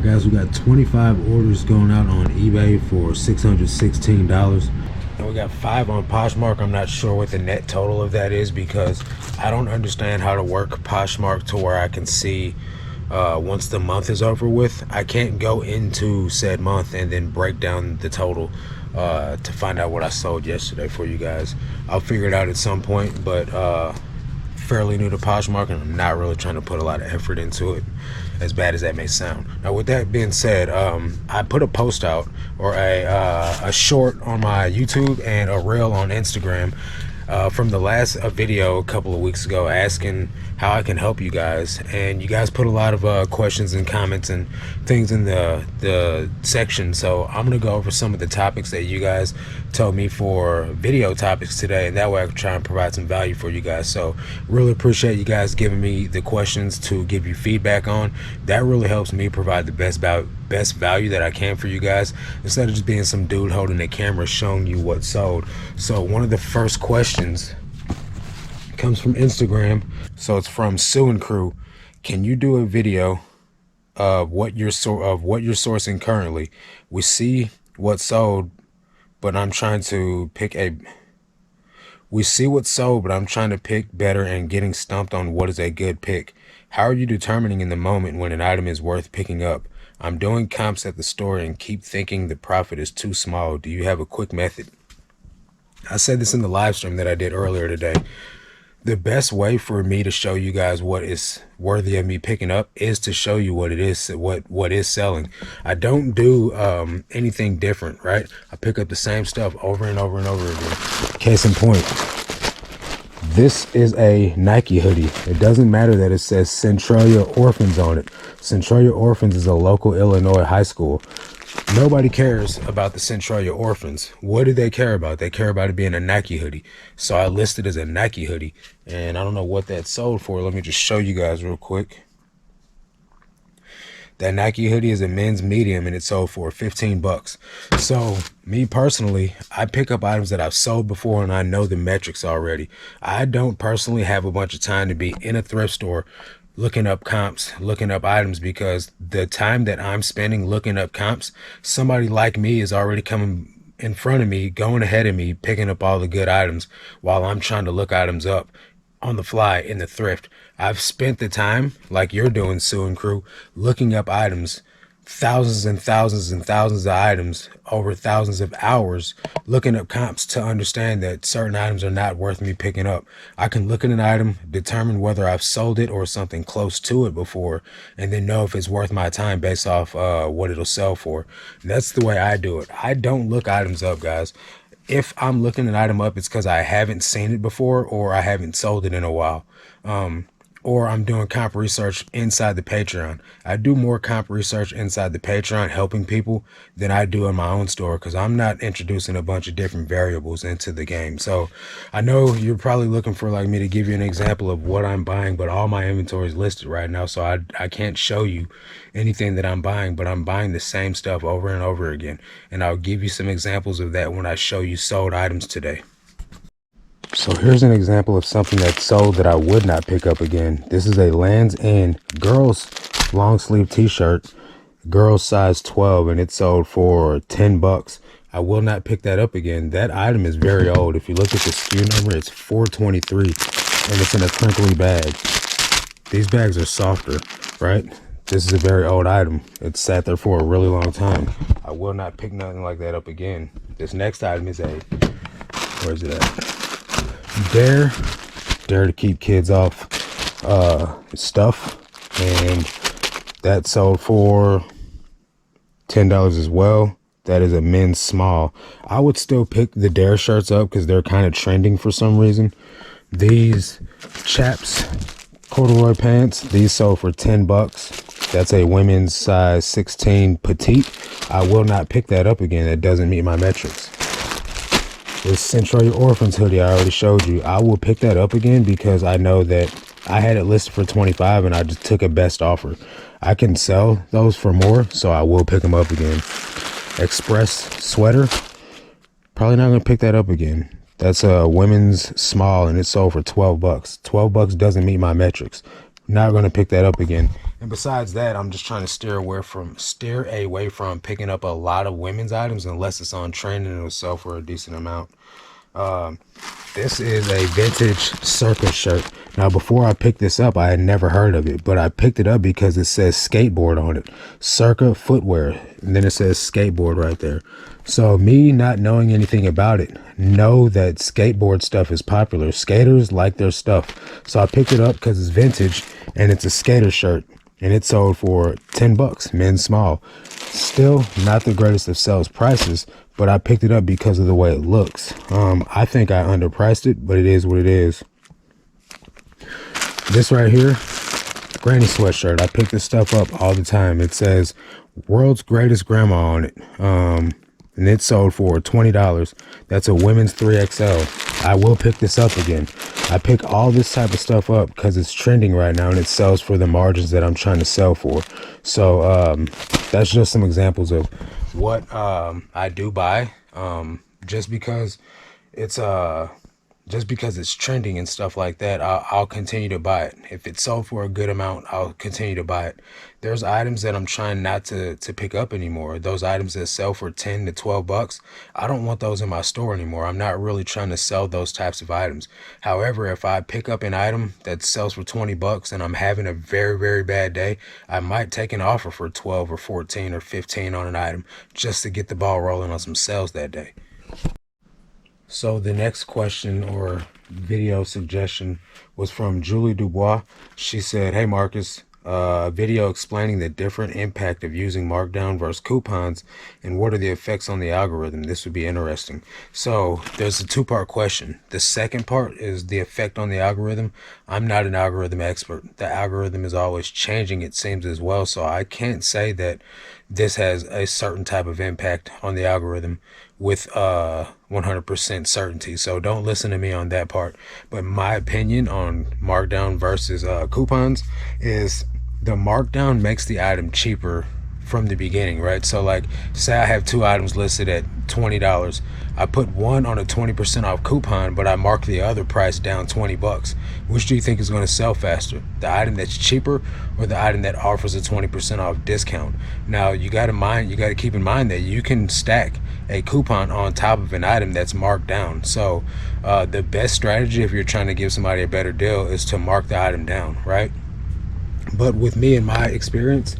guys, we got 25 orders going out on eBay for $616, and we got 5 on Poshmark. I'm not sure what the net total of that is because I don't understand how to work Poshmark to where I can see once the month is over with. I can't go into said month and then break down the total to find out what I sold yesterday for you guys. I'll figure it out at some point, but fairly new to Poshmark, and I'm not really trying to put a lot of effort into it, as bad as that may sound. Now, with that being said, I put a post out, or a short on my YouTube and a reel on Instagram from the last video a couple of weeks ago, asking how I can help you guys, and you guys put a lot of questions and comments and things in the section. So I'm gonna go over some of the topics that you guys told me for video topics today, and that way I can try and provide some value for you guys. So really appreciate you guys giving me the questions to give you feedback on. That really helps me provide the best value that I can for you guys, instead of just being some dude holding a camera showing you what sold. So one of the first questions comes from Instagram. So it's from Sue and Crew. Can you do a video of what you're sourcing currently? We see what sold, but I'm trying to pick better and getting stumped on what is a good pick. How are you determining in the moment when an item is worth picking up? I'm doing comps at the store and keep thinking the profit is too small. Do you have a quick method? I said this in the live stream that I did earlier today. The best way for me to show you guys what is worthy of me picking up is to show you what it is, what is selling. I don't do anything different, right? I pick up the same stuff over and over and over again. Case in point, this is a Nike hoodie. It doesn't matter that it says Centralia Orphans on it. Centralia Orphans is a local Illinois high school. Nobody cares about the Centralia Orphans. What do they care about? They care about it being a Nike hoodie. So I listed as a Nike hoodie, and I don't know what that sold for. Let me just show you guys real quick. That Nike hoodie is a men's medium, and it sold for 15 bucks. So me personally, I pick up items that I've sold before and I know the metrics already. I don't personally have a bunch of time to be in a thrift store looking up comps, looking up items, because the time that I'm spending looking up comps, somebody like me is already coming in front of me, going ahead of me, picking up all the good items while I'm trying to look items up on the fly in the thrift. I've spent the time, like you're doing, Sue and Crew, looking up items, thousands and thousands and thousands of items over thousands of hours, looking up comps to understand that certain items are not worth me picking up. I can look at an item, determine whether I've sold it or something close to it before, and then know if it's worth my time based off what it'll sell for. And that's the way I do it. I don't look items up, guys. If I'm looking an item up, it's because I haven't seen it before, or I haven't sold it in a while. Or I'm doing comp research inside the Patreon. I do more comp research inside the Patreon helping people than I do in my own store, because I'm not introducing a bunch of different variables into the game. So I know you're probably looking for like me to give you an example of what I'm buying, but all my inventory is listed right now, so I can't show you anything that I'm buying, but I'm buying the same stuff over and over again. And I'll give you some examples of that when I show you sold items today. So here's an example of something that sold that I would not pick up again. This is a Lands' End girls long sleeve t-shirt, girls size 12, and it sold for 10 bucks. I will not pick that up again. That item is very old. If you look at the SKU number, it's 423, and it's in a crinkly bag. These bags are softer, right? This is a very old item. It's sat there for a really long time. I will not pick nothing like that up again. This next item is where is it at? Dare to keep kids off stuff, and that sold for $10 as well. That is a men's small. I would still pick the Dare shirts up because they're kind of trending for some reason. These chaps corduroy pants, these sold for 10 bucks. That's a women's size 16 petite. I will not pick that up again. It doesn't meet my metrics. This Centralia Orphans hoodie I already showed you, I will pick that up again because I know that I had it listed for 25 and I just took a best offer. I can sell those for more, so I will pick them up again. Express sweater, probably not gonna pick that up again. That's a women's small and it sold for 12 bucks. 12 bucks doesn't meet my metrics. Not gonna pick that up again. And besides that, I'm just trying to steer away from picking up a lot of women's items unless it's on trend and it'll sell for a decent amount. Um, this is a vintage Circa shirt. Now, before I picked this up, I had never heard of it, but I picked it up because it says skateboard on it. Circa footwear. And then it says skateboard right there. So me not knowing anything about it, know that skateboard stuff is popular. Skaters like their stuff. So I picked it up because it's vintage and it's a skater shirt. And it sold for 10 bucks, men's small. Still not the greatest of sales prices, but I picked it up because of the way it looks. I think I underpriced it, but it is what it is. This right here, granny sweatshirt. I pick this stuff up all the time. It says world's greatest grandma on it. And it sold for $20. That's a women's 3XL. I will pick this up again. I pick all this type of stuff up because it's trending right now and it sells for the margins that I'm trying to sell for. So that's just some examples of what I do buy, just because it's trending and stuff like that. I'll continue to buy it. If it's sold for a good amount, I'll continue to buy it. There's items that I'm trying not to pick up anymore. Those items that sell for 10 to 12 bucks, I don't want those in my store anymore. I'm not really trying to sell those types of items. However, if I pick up an item that sells for 20 bucks and I'm having a very, very bad day, I might take an offer for 12 or 14 or 15 on an item just to get the ball rolling on some sales that day. So the next question or video suggestion was from Julie Dubois. She said, "Hey Marcus, video explaining the different impact of using markdown versus coupons and what are the effects on the algorithm. This would be interesting." So there's a two-part question. The second part is the effect on the algorithm. I'm not an algorithm expert. The algorithm is always changing, it seems, as well. So I can't say that this has a certain type of impact on the algorithm with 100% certainty. So don't listen to me on that part. But my opinion on markdown versus coupons is the markdown makes the item cheaper from the beginning, right? So like, say I have two items listed at $20. I put one on a 20% off coupon, but I mark the other price down 20 bucks. Which do you think is going to sell faster? The item that's cheaper or the item that offers a 20% off discount? Now you got to keep in mind that you can stack a coupon on top of an item that's marked down. So the best strategy if you're trying to give somebody a better deal is to mark the item down, right? But with me, in my experience,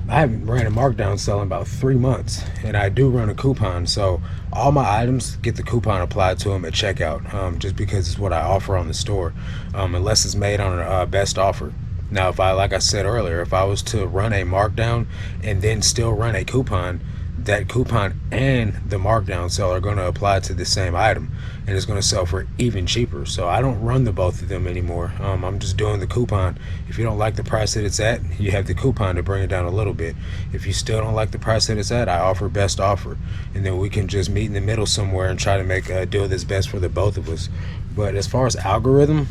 I haven't ran a markdown sale in about 3 months, and I do run a coupon. So all my items get the coupon applied to them at checkout, just because it's what I offer on the store, unless it's made on a best offer. Now, like I said earlier, if I was to run a markdown and then still run a coupon, that coupon and the markdown sale are going to apply to the same item, and it's going to sell for even cheaper. So I don't run the both of them anymore. I'm just doing the coupon. If you don't like the price that it's at, you have the coupon to bring it down a little bit. If you still don't like the price that it's at, I offer best offer, and then we can just meet in the middle somewhere and try to make a deal that's best for the both of us. But as far as algorithm,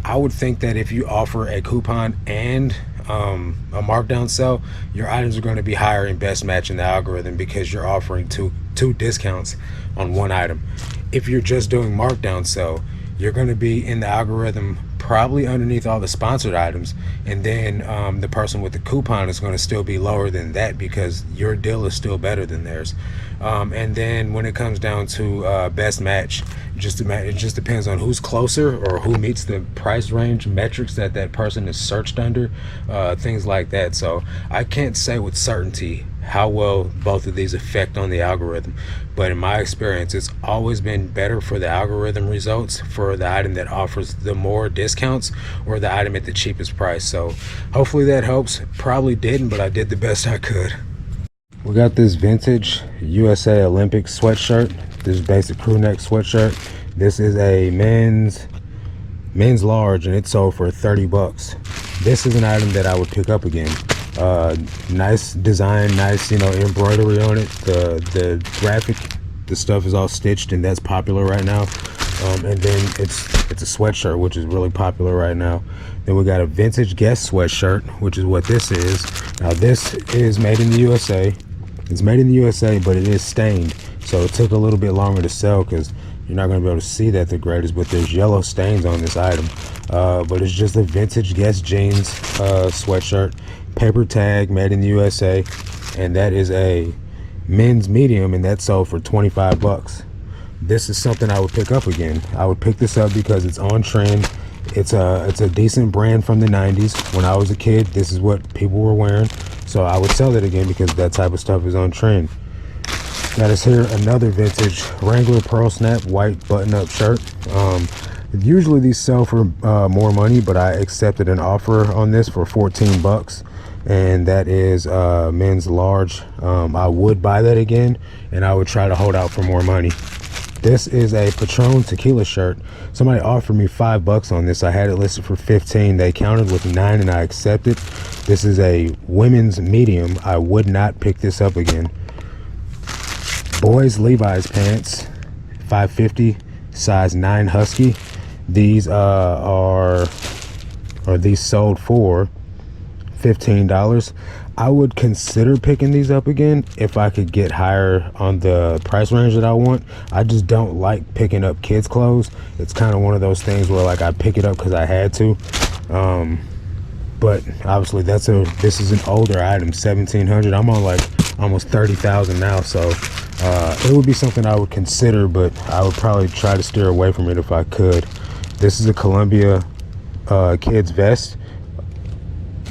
I would think that if you offer a coupon and a markdown sale, your items are going to be higher in best match in the algorithm because you're offering two discounts on one item. If you're just doing markdown sale, you're going to be in the algorithm probably underneath all the sponsored items, and then the person with the coupon is going to still be lower than that because your deal is still better than theirs. And then when it comes down to best match, it just depends on who's closer or who meets the price range metrics that that person is searched under, things like that. So I can't say with certainty how well both of these affect on the algorithm, but in my experience, it's always been better for the algorithm results for the item that offers the more discounts or the item at the cheapest price. So hopefully that helps. Probably didn't, but I did the best I could. We got this vintage USA Olympics sweatshirt, this basic crew neck sweatshirt. This is a men's large, and it sold for 30 bucks. This is an item that I would pick up again. Nice design, nice, embroidery on it. The graphic, the stuff is all stitched, and that's popular right now. And then it's a sweatshirt, which is really popular right now. Then we got a vintage Guess sweatshirt, which is what this is. Now this is made in the USA. It's made in the USA, but it is stained, so it took a little bit longer to sell because you're not going to be able to see that the greatest, but there's yellow stains on this item. But it's just a vintage Guess jeans sweatshirt, paper tag, made in the USA, and that is a men's medium, and that sold for 25 bucks. This is something I would pick up again. I would pick this up because it's on trend. It's a decent brand from the 90s. When I was a kid, this is what people were wearing, so I would sell it again because that type of stuff is on trend. Got us here another vintage Wrangler pearl snap white button-up shirt. Usually these sell for more money, but I accepted an offer on this for 14 bucks, and that is men's large. I would buy that again, and I would try to hold out for more money. This is a Patron tequila shirt. Somebody offered me 5 bucks on this. I had it listed for 15. They counted with 9 and I accepted. This is a women's medium. I would not pick this up again. Boys Levi's pants, $5.50, size 9 husky. These these sold for $15. I would consider picking these up again if I could get higher on the price range that I want. I just don't like picking up kids clothes. It's kind of one of those things where like I pick it up because I had to. But obviously this is an older item, 1700. I'm on like almost 30,000 now, so it would be something I would consider, but I would probably try to steer away from it if I could. This is a Columbia kids vest,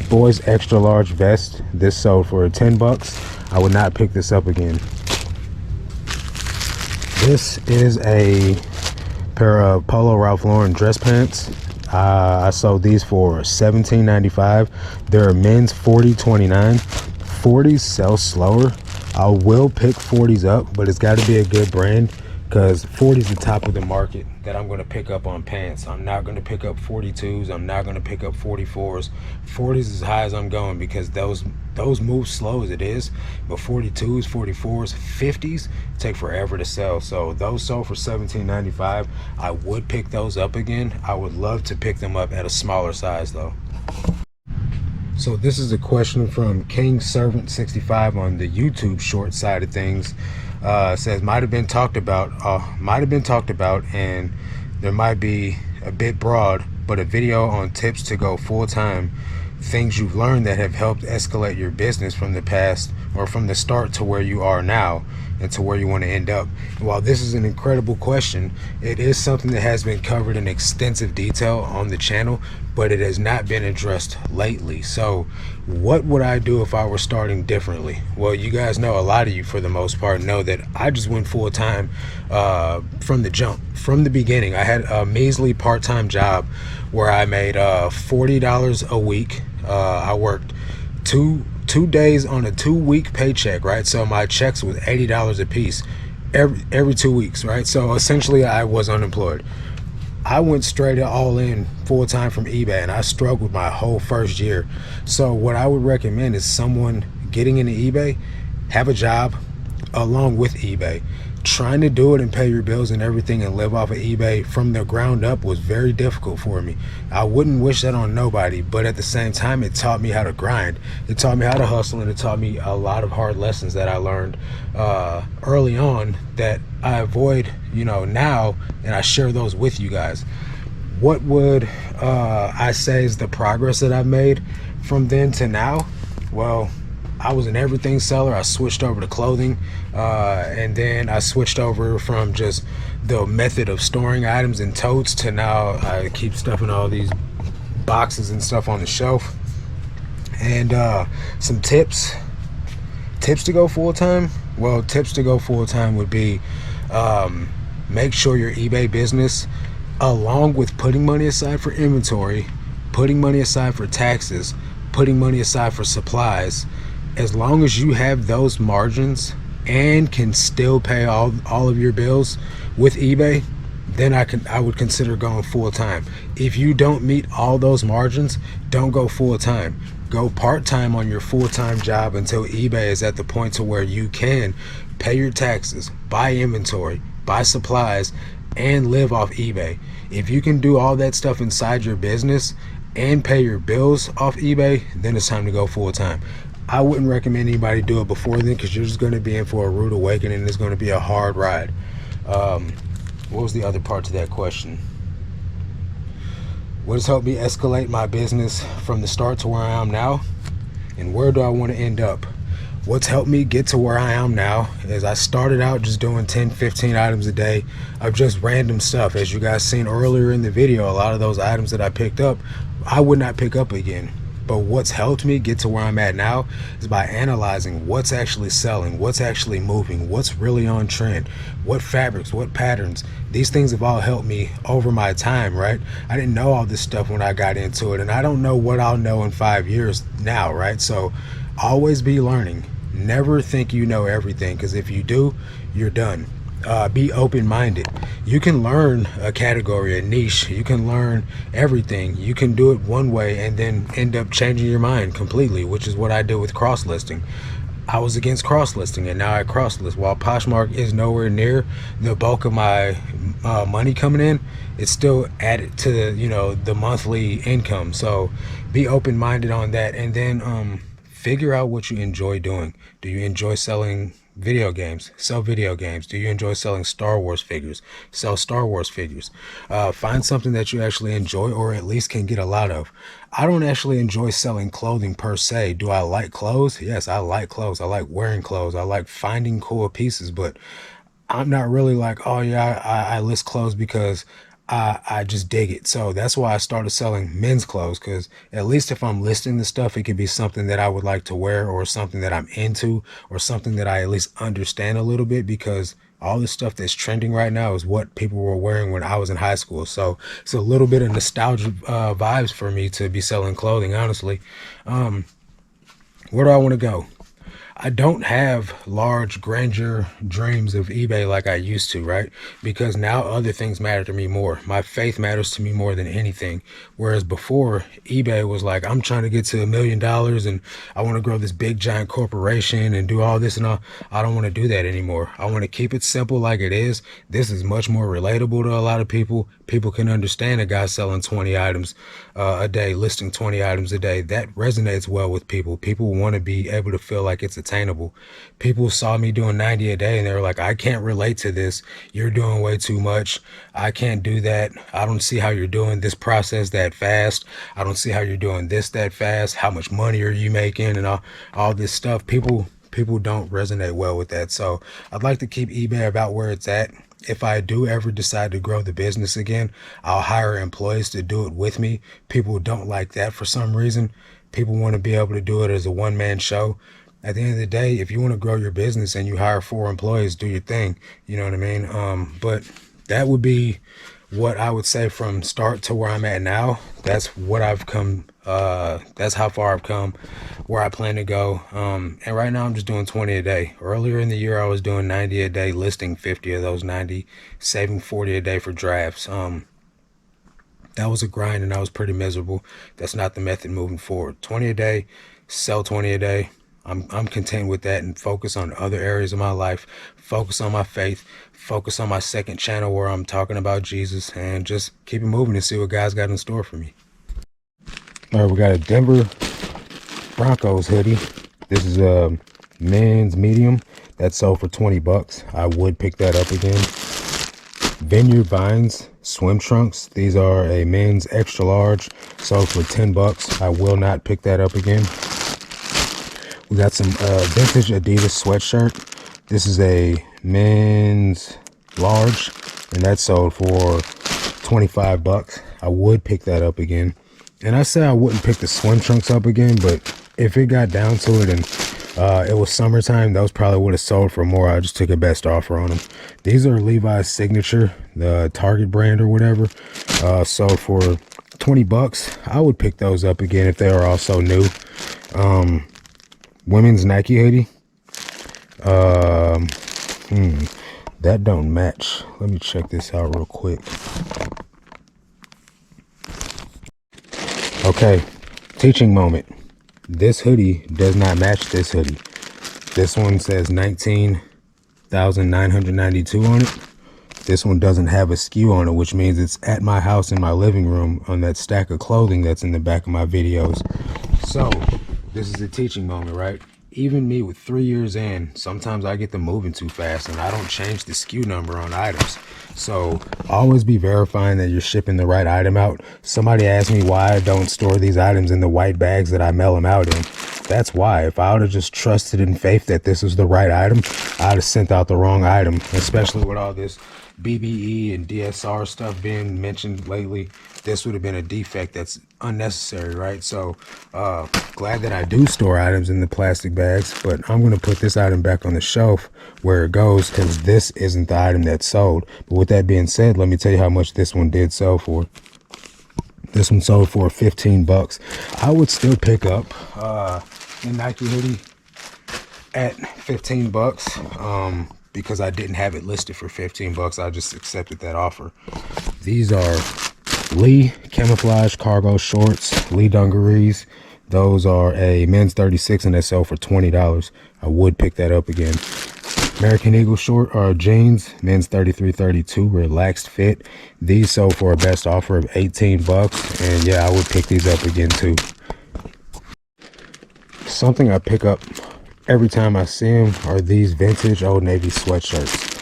boys extra large vest. This sold for 10 bucks. I would not pick this up again. This is a pair of Polo Ralph Lauren dress pants. I sold these for $17.95. They're a men's 40-29. 40s sell slower. I will pick 40s up, but it's got to be a good brand, because 40 is the top of the market that I'm going to pick up on pants. I'm not going to pick up 42s. I'm not going to pick up 44s. 40s is as high as I'm going because those move slow as it is. But 42s, 44s, 50s take forever to sell. So those sold for $17.95. I would pick those up again. I would love to pick them up at a smaller size though. So this is a question from King Servant 65 on the YouTube short side of things. Says might have been talked about, and there might be a bit broad, but a video on tips to go full-time, things you've learned that have helped escalate your business from the past or from the start to where you are now and to where you want to end up. And while this is an incredible question, it is something that has been covered in extensive detail on the channel, but it has not been addressed lately. So what would I do if I were starting differently? Well, you guys know, a lot of you for the most part know that I just went full-time from the jump. From the beginning, I had a measly part-time job where I made $40 a week. I worked two days on a 2-week paycheck, right? So my checks was $80 a piece every 2 weeks, right? So essentially I was unemployed. I went straight all in full-time from eBay, and I struggled my whole first year. So what I would recommend is someone getting into eBay, have a job along with eBay. Trying to do it and pay your bills and everything and live off of eBay from the ground up was very difficult for me. I wouldn't wish that on nobody, but at the same time, it taught me how to grind. It taught me how to hustle, and it taught me a lot of hard lessons that I learned early on that I avoid, now, and I share those with you guys. What would I say is the progress that I've made from then to now? Well, I was an everything seller. I switched over to clothing, and then I switched over from just the method of storing items in totes to now I keep stuffing all these boxes and stuff on the shelf. And some tips to go full-time. Well, tips to go full-time would be make sure your eBay business, along with putting money aside for inventory, putting money aside for taxes, putting money aside for supplies, as long as you have those margins and can still pay all of your bills with eBay, then I would consider going full-time. If you don't meet all those margins, don't go full-time. Go part-time on your full-time job until eBay is at the point to where you can pay your taxes, buy inventory, buy supplies, and live off eBay. If you can do all that stuff inside your business and pay your bills off eBay, then it's time to go full-time. I wouldn't recommend anybody do it before then, because you're just going to be in for a rude awakening. It's going to be a hard ride. What was the other part to that question? What has helped me escalate my business from the start to where I am now? And where do I want to end up? What's helped me get to where I am now is I started out just doing 10, 15 items a day of just random stuff. As you guys seen earlier in the video, a lot of those items that I picked up, I would not pick up again. But what's helped me get to where I'm at now is by analyzing what's actually selling, what's actually moving, what's really on trend, what fabrics, what patterns. These things have all helped me over my time, right? I didn't know all this stuff when I got into it, and I don't know what I'll know in 5 years now, right? So always be learning. Never think you know everything, because if you do, you're done. Be open-minded. You can learn a category, a niche. You can learn everything. You can do it one way and then end up changing your mind completely, which is what I did with cross-listing. I was against cross-listing, and now I cross-list. While Poshmark is nowhere near the bulk of my money coming in, it's still added to, you know, the monthly income. So be open-minded on that, and then figure out what you enjoy doing. Do you enjoy selling video games? Sell video games. Do you enjoy selling Star Wars figures? Sell Star Wars figures. Find something that you actually enjoy, or at least can get a lot of. I don't actually enjoy selling clothing per se. Do I like clothes? Yes, I like clothes. I like wearing clothes. I like finding cool pieces, but I'm not really like, oh yeah, I list clothes because I just dig it. So that's why I started selling men's clothes, because at least if I'm listing the stuff, it could be something that I would like to wear, or something that I'm into, or something that I at least understand a little bit, because all the stuff that's trending right now is what people were wearing when I was in high school. So it's a little bit of nostalgia vibes for me to be selling clothing, honestly. Where do I want to go? I don't have large grandeur dreams of eBay like I used to, right? Because now other things matter to me more. My faith matters to me more than anything. Whereas before, eBay was like, I'm trying to get to $1 million and I want to grow this big giant corporation and do all this and all. I don't want to do that anymore. I want to keep it simple like it is. This is much more relatable to a lot of people. People can understand a guy selling 20 items a day, listing 20 items a day. That resonates well with people. People want to be able to feel like it's attainable. People saw me doing 90 a day and they were like, I can't relate to this. You're doing way too much. I can't do that. I don't see how you're doing this process that fast. I don't see how you're doing this that fast. How much money are you making? And all this stuff. People don't resonate well with that. So I'd like to keep eBay about where it's at. If I do ever decide to grow the business again, I'll hire employees to do it with me. People don't like that for some reason. People want to be able to do it as a one-man show. At the end of the day, if you want to grow your business and you hire 4 employees, do your thing. You know what I mean? But that would be what I would say from start to where I'm at now. That's what I've come. That's how far I've come, where I plan to go. And right now I'm just doing 20 a day. Earlier in the year, I was doing 90 a day, listing 50 of those 90, saving 40 a day for drafts. That was a grind and I was pretty miserable. That's not the method moving forward. 20 a day, sell 20 a day. I'm content with that, and focus on other areas of my life, focus on my faith, focus on my second channel where I'm talking about Jesus, and just keep it moving and see what God's got in store for me. All right, we got a Denver Broncos hoodie. This is a men's medium that sold for 20 bucks. I would pick that up again. Vineyard Vines swim trunks. These are a men's extra large, sold for 10 bucks. I will not pick that up again. We got some vintage Adidas sweatshirt. This is a men's large, and that sold for 25 bucks. I would pick that up again. And I said I wouldn't pick the swim trunks up again, but if it got down to it and it was summertime, those probably would have sold for more. I just took a best offer on them. These are Levi's Signature, the Target brand or whatever. Sold for 20 bucks. I would pick those up again if they were also new. Women's Nike hoodie. That don't match. Let me check this out real quick. Okay, teaching moment. This hoodie does not match this hoodie. This one says 19,992 on it. This one doesn't have a SKU on it, which means it's at my house in my living room on that stack of clothing that's in the back of my videos. So this is a teaching moment, right? even me with 3 years in, sometimes I get them moving too fast and I don't change the SKU number on items. So always be verifying that you're shipping the right item out. Somebody asked me why I don't store these items in the white bags that I mail them out in. That's why. If I would have just trusted in faith that this was the right item, I'd have sent out the wrong item, especially with all this BBE and DSR stuff being mentioned lately. This would have been a defect that's unnecessary, right? So glad that I do store items in the plastic bags, but I'm going to put this item back on the shelf where it goes because this isn't the item that's sold. But with that being said, let me tell you how much this one did sell for. This one sold for 15 bucks. I would still pick up the Nike hoodie at 15 bucks because I didn't have it listed for 15 bucks. I just accepted that offer. These are Lee camouflage cargo shorts, Lee dungarees. Those are a men's 36 and they sell for $20. I would pick that up again. American Eagle short or jeans, men's 33-32 relaxed fit. These sold for a best offer of 18 bucks, and yeah, I would pick these up again too. Something I pick up every time I see them are these vintage Old Navy sweatshirts.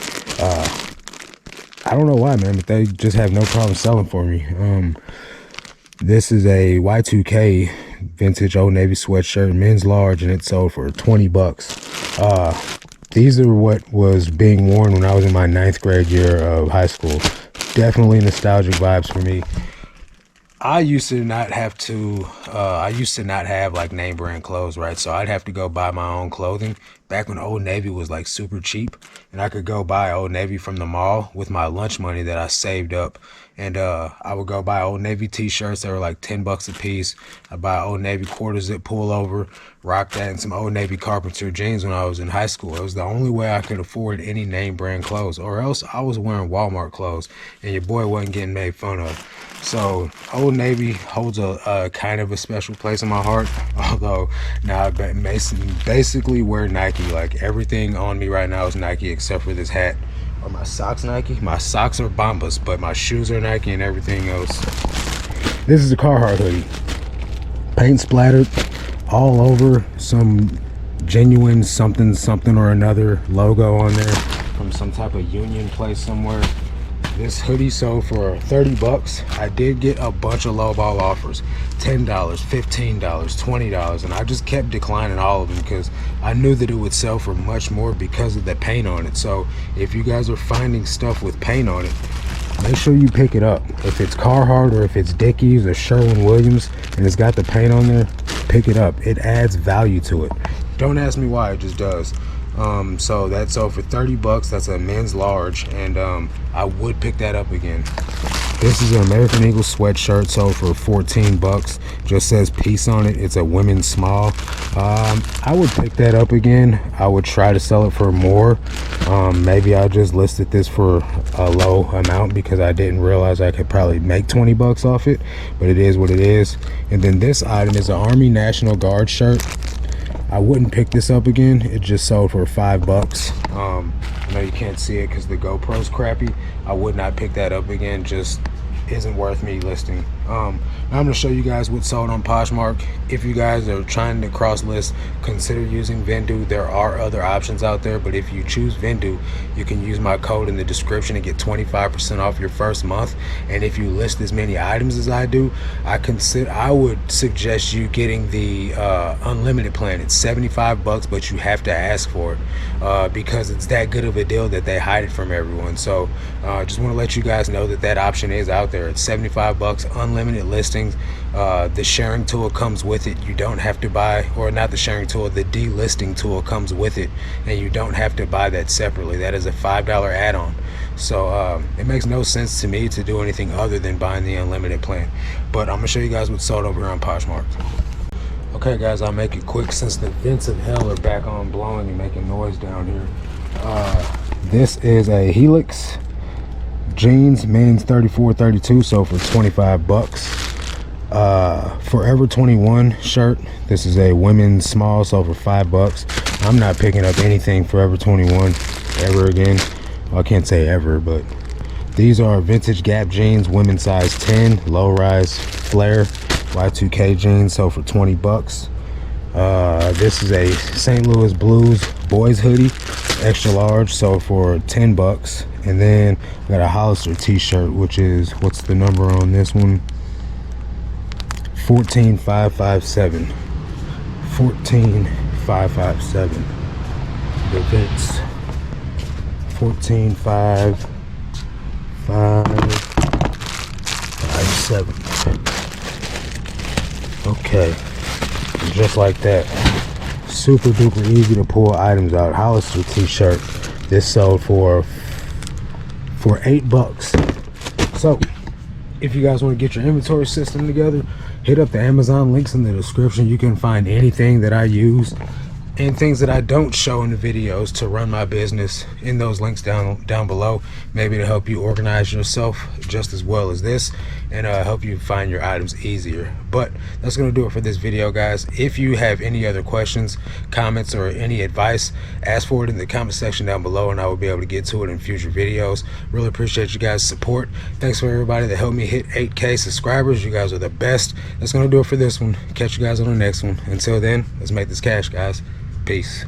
I don't know why, man, but they just have no problem selling for me. This is a Y2K vintage Old Navy sweatshirt, men's large, and it sold for 20 bucks. These are what was being worn when I was in my 9th grade year of high school. Definitely nostalgic vibes for me. I used to not have like name brand clothes, right? So I'd have to go buy my own clothing back when Old Navy was like super cheap, and I could go buy Old Navy from the mall with my lunch money that I saved up. And I would go buy Old Navy t-shirts that were like 10 bucks a piece. I'd buy Old Navy quarter zip pullover, rock that, and some Old Navy carpenter jeans when I was in high school. It was the only way I could afford any name brand clothes, or else I was wearing Walmart clothes and your boy wasn't getting made fun of. So Old Navy holds a kind of a special place in my heart, although now I basically wear Nike. Like everything on me right now is Nike except for this hat. Are my socks Nike? My socks are Bombas, but my shoes are Nike and everything else. This is a Carhartt hoodie. Paint splattered all over, some genuine something or another logo on there from some type of union place somewhere. This hoodie sold for 30 bucks. I did get a bunch of lowball offers, $10, $15, $20, and I just kept declining all of them because I knew that it would sell for much more because of the paint on it. So if you guys are finding stuff with paint on it, make sure you pick it up. If it's Carhartt or if it's Dickies or Sherwin-Williams and it's got the paint on there, pick it up. It adds value to it. Don't ask me why, it just does. So that sold for 30 bucks. That's a men's large, and I would pick that up again. This is an American Eagle sweatshirt, sold for 14 bucks. Just says peace on it. It's a women's small. I would pick that up again. I would try to sell it for more. Maybe I just listed this for a low amount because I didn't realize I could probably make 20 bucks off it, but it is what it is. And then this item is an Army National Guard shirt. I wouldn't pick this up again. It just sold for 5 bucks. I know you can't see it because the GoPro's crappy. I would not pick that up again. Just isn't worth me listing. I'm going to show you guys what's sold on Poshmark. If you guys are trying to cross list, consider using Vendoo. There are other options out there, but if you choose Vendoo, you can use my code in the description and get 25% off your first month. And if you list as many items as I do, I would suggest you getting the unlimited plan. It's 75 bucks, but you have to ask for it because it's that good of a deal that they hide it from everyone. So just want to let you guys know that that option is out there. It's 75 bucks, unlimited listings. The sharing tool comes with it. You don't have to buy, or not the sharing tool, the delisting tool comes with it, and you don't have to buy that separately. That is a $5 add-on. So it makes no sense to me to do anything other than buying the unlimited plan. But I'm gonna show you guys what's sold over here on Poshmark. Okay guys, I'll make it quick since the vents of hell are back on blowing and making noise down here. This is a Helix jeans, men's 34-32, sold for 25 bucks. Forever 21 shirt. This is a women's small, sold for 5 bucks. I'm not picking up anything Forever 21 ever again. Well, I can't say ever, but these are vintage Gap jeans, women's size 10, low rise flare, Y2K jeans, sold for 20 bucks. This is a St. Louis Blues boys hoodie, extra large, sold for 10 bucks. And then I got a Hollister t-shirt, which is, what's the number on this one? 14557. 14557. The Vince 14557. Okay, just like that. Super duper easy to pull items out. Hollister t-shirt. This sold for 8 bucks. So if you guys want to get your inventory system together, hit up the Amazon links in the description. You can find anything that I use and things that I don't show in the videos to run my business in those links down below, maybe to help you organize yourself just as well as this, and help you find your items easier. But that's going to do it for this video, guys. If you have any other questions, comments, or any advice, ask for it in the comment section down below, and I will be able to get to it in future videos. Really appreciate you guys' support. Thanks for everybody that helped me hit 8K subscribers. You guys are the best. That's going to do it for this one. Catch you guys on the next one. Until then, let's make this cash, guys. Peace.